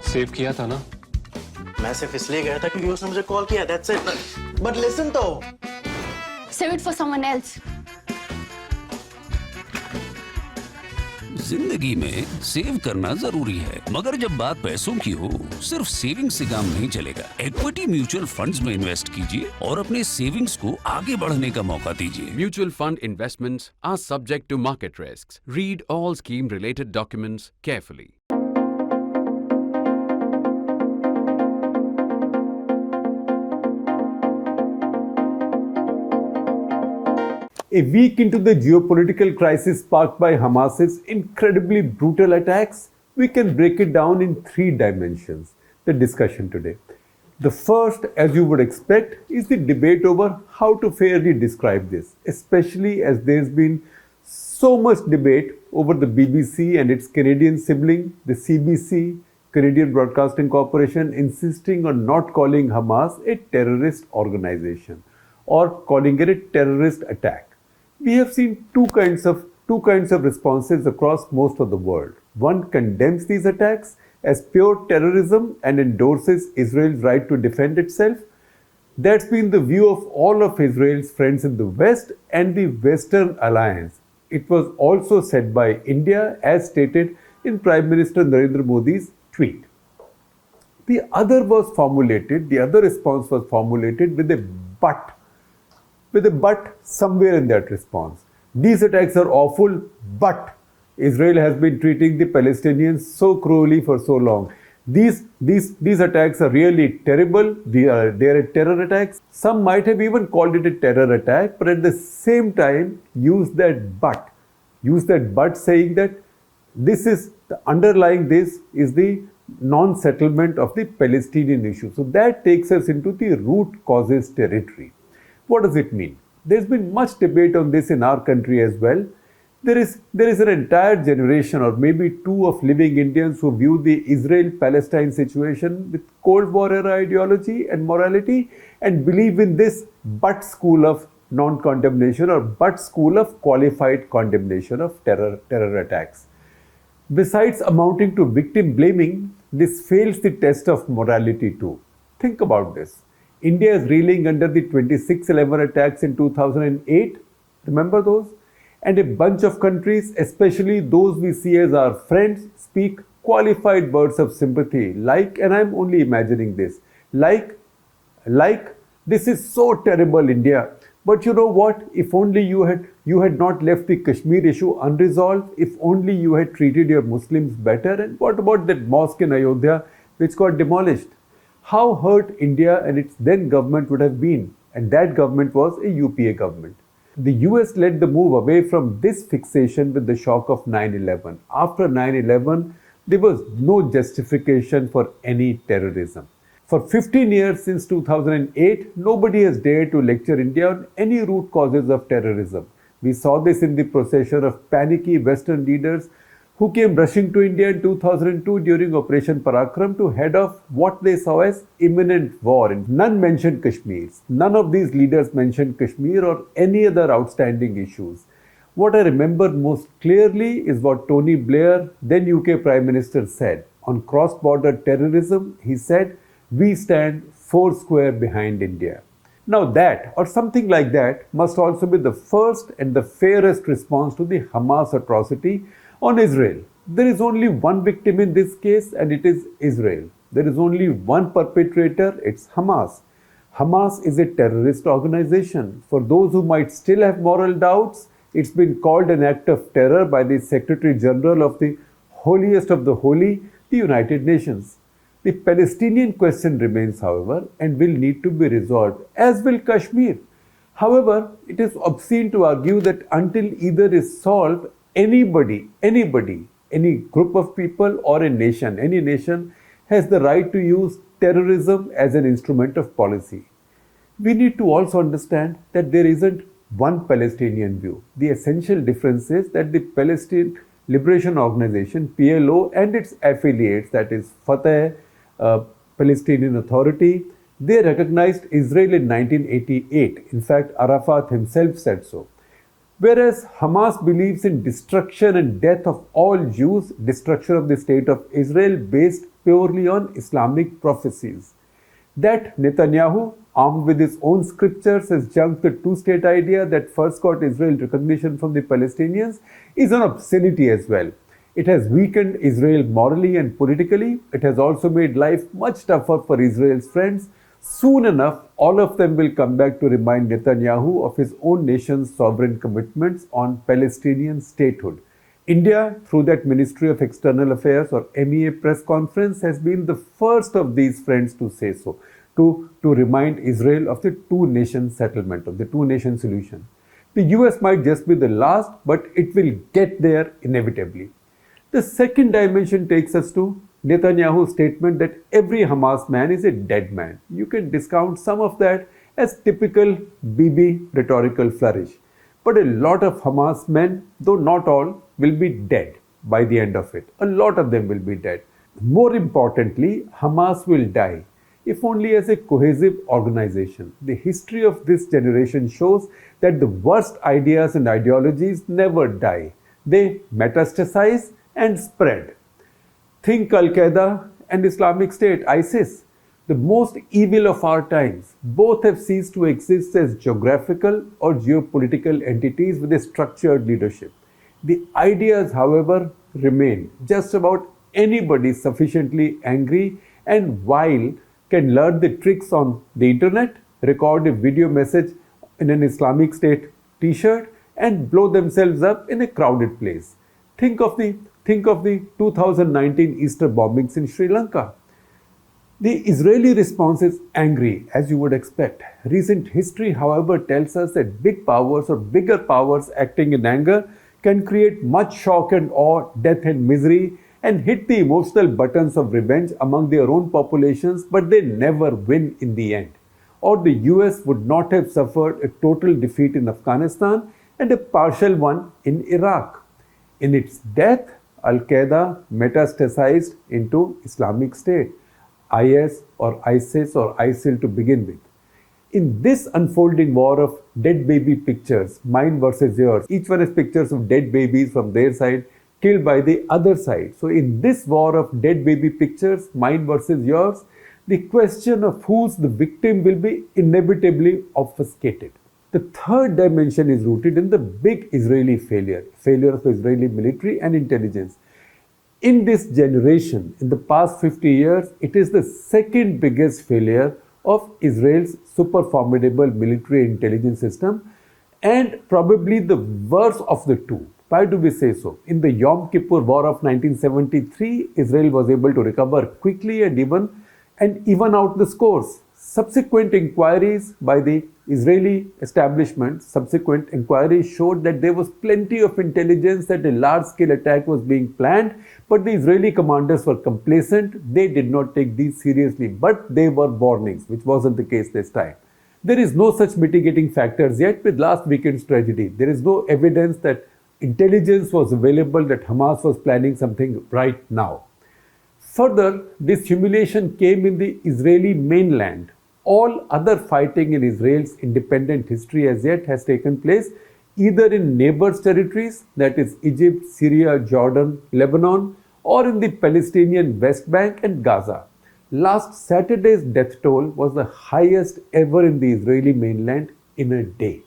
Save किया था ना? मैं सिर्फ इसलिए गया था क्योंकि उसने मुझे कॉल किया, that's it. But listen तो. Save it for someone else. जिंदगी में सेव करना जरूरी है, मगर जब बात पैसों की हो, सिर्फ सेविंग से काम नहीं चलेगा। इक्विटी म्यूचुअल फंड्स में इन्वेस्ट कीजिए और अपने सेविंग्स को आगे बढ़ने का मौका दीजिए। Mutual fund investments are subject to market risks. Read all scheme-related documents carefully. A week into the geopolitical crisis sparked by Hamas's incredibly brutal attacks, we can break it down in three dimensions. The discussion today. The first, as you would expect, is the debate over how to fairly describe this, especially as there's been so much debate over the BBC and its Canadian sibling, the CBC, Canadian Broadcasting Corporation, insisting on not calling Hamas a terrorist organization or calling it a terrorist attack. We have seen two kinds of responses across most of the world. One condemns these attacks as pure terrorism and endorses Israel's right to defend itself. That's been the view of all of Israel's friends in the West and the Western alliance. It was also said by India, as stated in Prime Minister Narendra Modi's tweet. The other response was formulated with a but somewhere in that response. These attacks are awful, but Israel has been treating the Palestinians so cruelly for so long. These attacks are really terrible. They are terror attacks. Some might have even called it a terror attack, but at the same time use that but saying that underlying this is the non-settlement of the Palestinian issue. So that takes us into the root causes territory. What does it mean? There's been much debate on this in our country as well. There is an entire generation or maybe two of living Indians who view the Israel-Palestine situation with Cold War era ideology and morality and believe in this but school of non-condemnation or but school of qualified condemnation of terror attacks. Besides amounting to victim blaming, this fails the test of morality too. Think about this. India is reeling under the 26/11 attacks in 2008. Remember those? And a bunch of countries, especially those we see as our friends, speak qualified words of sympathy like, and I'm only imagining this, like, this is so terrible, India. But you know what? If only you had not left the Kashmir issue unresolved, if only you had treated your Muslims better, and what about that mosque in Ayodhya which got demolished? How hurt India and its then government would have been, and that government was a UPA government. The US led the move away from this fixation with the shock of 9/11. After 9/11, there was no justification for any terrorism. For 15 years since 2008, nobody has dared to lecture India on any root causes of terrorism. We saw this in the procession of panicky Western leaders who came rushing to India in 2002 during Operation Parakram to head off what they saw as imminent war. And none mentioned Kashmir. None of these leaders mentioned Kashmir or any other outstanding issues. What I remember most clearly is what Tony Blair, then UK Prime Minister, said. On cross-border terrorism, he said, "We stand foursquare behind India." Now that, or something like that, must also be the first and the fairest response to the Hamas atrocity on Israel. There is only one victim in this case, and it is Israel. There is only one perpetrator, it's Hamas. Hamas is a terrorist organization. For those who might still have moral doubts, it's been called an act of terror by the Secretary General of the holiest of the holy, the United Nations. The Palestinian question remains, however, and will need to be resolved, as will Kashmir. However, it is obscene to argue that until either is solved, any group of people or a nation, any nation has the right to use terrorism as an instrument of policy. We need to also understand that there isn't one Palestinian view. The essential difference is that the Palestine Liberation Organization, PLO, and its affiliates, that is Fatah, Palestinian Authority, they recognized Israel in 1988. In fact, Arafat himself said so. Whereas Hamas believes in destruction and death of all Jews, destruction of the state of Israel based purely on Islamic prophecies. That Netanyahu, armed with his own scriptures, has junked the two-state idea that first got Israel recognition from the Palestinians is an obscenity as well. It has weakened Israel morally and politically. It has also made life much tougher for Israel's friends. Soon enough, all of them will come back to remind Netanyahu of his own nation's sovereign commitments on Palestinian statehood. India, through that Ministry of External Affairs or MEA press conference, has been the first of these friends to say so, to remind Israel of the two-nation settlement, of the two-nation solution. The US might just be the last, but it will get there inevitably. The second dimension takes us to Netanyahu's statement that every Hamas man is a dead man. You can discount some of that as typical Bibi rhetorical flourish. But a lot of Hamas men, though not all, will be dead by the end of it. A lot of them will be dead. More importantly, Hamas will die, if only as a cohesive organization. The history of this generation shows that the worst ideas and ideologies never die. They metastasize and spread. Think Al-Qaeda and Islamic State, ISIS. The most evil of our times. Both have ceased to exist as geographical or geopolitical entities with a structured leadership. The ideas, however, remain. Just about anybody sufficiently angry and vile can learn the tricks on the internet, record a video message in an Islamic State t-shirt and blow themselves up in a crowded place. Think of the 2019 Easter bombings in Sri Lanka. The Israeli response is angry, as you would expect. Recent history, however, tells us that big powers or bigger powers acting in anger can create much shock and awe, death and misery, and hit the emotional buttons of revenge among their own populations, but they never win in the end. Or the US would not have suffered a total defeat in Afghanistan and a partial one in Iraq. In its death, Al-Qaeda metastasized into Islamic State, IS or ISIS or ISIL to begin with. In this unfolding war of dead baby pictures, mine versus yours, each one has pictures of dead babies from their side killed by the other side. So in this war of dead baby pictures, mine versus yours, the question of who's the victim will be inevitably obfuscated. The third dimension is rooted in the big Israeli failure of Israeli military and intelligence. In this generation, in the past 50 years, it is the second biggest failure of Israel's super formidable military intelligence system and probably the worst of the two. Why do we say so? In the Yom Kippur War of 1973, Israel was able to recover quickly and even out the scores. Subsequent inquiries by the Israeli establishment, showed that there was plenty of intelligence that a large-scale attack was being planned, but the Israeli commanders were complacent. They did not take these seriously, but they were warnings, which wasn't the case this time. There is no such mitigating factors yet with last weekend's tragedy. There is no evidence that intelligence was available that Hamas was planning something right now. Further, this humiliation came in the Israeli mainland. All other fighting in Israel's independent history as yet has taken place either in neighbors' territories, that is Egypt, Syria, Jordan, Lebanon, or in the Palestinian West Bank and Gaza. Last Saturday's death toll was the highest ever in the Israeli mainland in a day.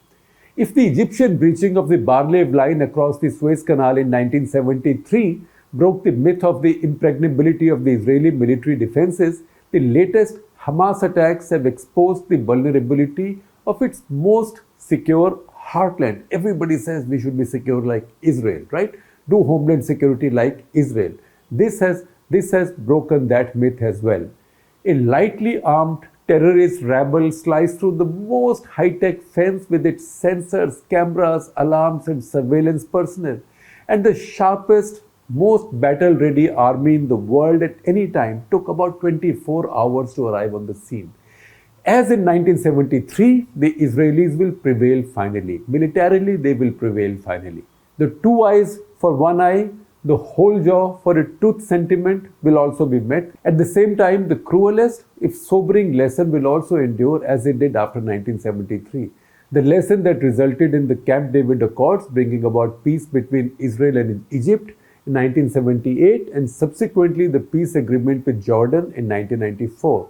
If the Egyptian breaching of the Bar-Lev line across the Suez Canal in 1973 broke the myth of the impregnability of the Israeli military defenses, the latest Hamas attacks have exposed the vulnerability of its most secure heartland. Everybody says we should be secure like Israel, right? Do homeland security like Israel. This has broken that myth as well. A lightly armed terrorist rabble sliced through the most high-tech fence with its sensors, cameras, alarms and surveillance personnel. And the sharpest, most battle-ready army in the world at any time took about 24 hours to arrive on the scene. As in 1973, the Israelis will prevail finally. Militarily, they will prevail finally. The two eyes for one eye, the whole jaw for a tooth sentiment will also be met. At the same time, the cruelest, if sobering lesson will also endure as it did after 1973. The lesson that resulted in the Camp David Accords bringing about peace between Israel and Egypt in 1978 and subsequently the peace agreement with Jordan in 1994.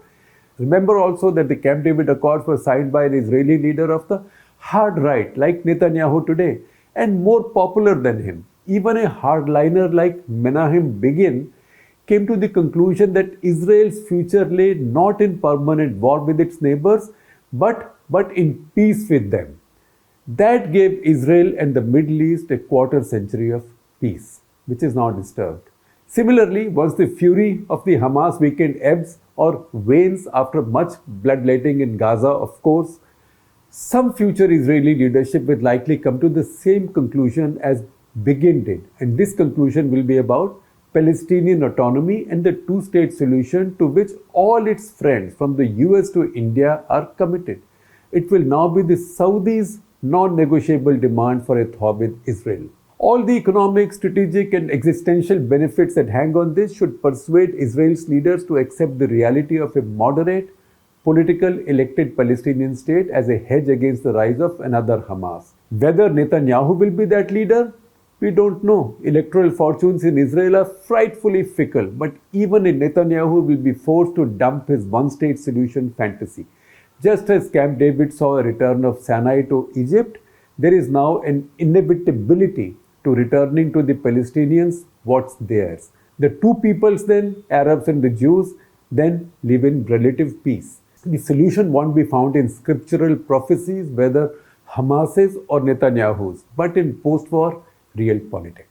Remember also that the Camp David Accords were signed by an Israeli leader of the hard right like Netanyahu today and more popular than him. Even a hardliner like Menahem Begin came to the conclusion that Israel's future lay not in permanent war with its neighbors but in peace with them. That gave Israel and the Middle East a quarter century of peace, which is now disturbed. Similarly, once the fury of the Hamas weekend ebbs or wanes after much bloodletting in Gaza, of course, some future Israeli leadership will likely come to the same conclusion as Begin did, and this conclusion will be about Palestinian autonomy and the two-state solution to which all its friends from the US to India are committed. It will now be the Saudis' non-negotiable demand for a thaw with Israel. All the economic, strategic and existential benefits that hang on this should persuade Israel's leaders to accept the reality of a moderate, political elected Palestinian state as a hedge against the rise of another Hamas. Whether Netanyahu will be that leader, we don't know. Electoral fortunes in Israel are frightfully fickle, but even a Netanyahu will be forced to dump his one-state solution fantasy. Just as Camp David saw a return of Sinai to Egypt, there is now an inevitability to returning to the Palestinians what's theirs. The two peoples then, Arabs and the Jews, then live in relative peace. The solution won't be found in scriptural prophecies, whether Hamas's or Netanyahu's, but in post-war real politics.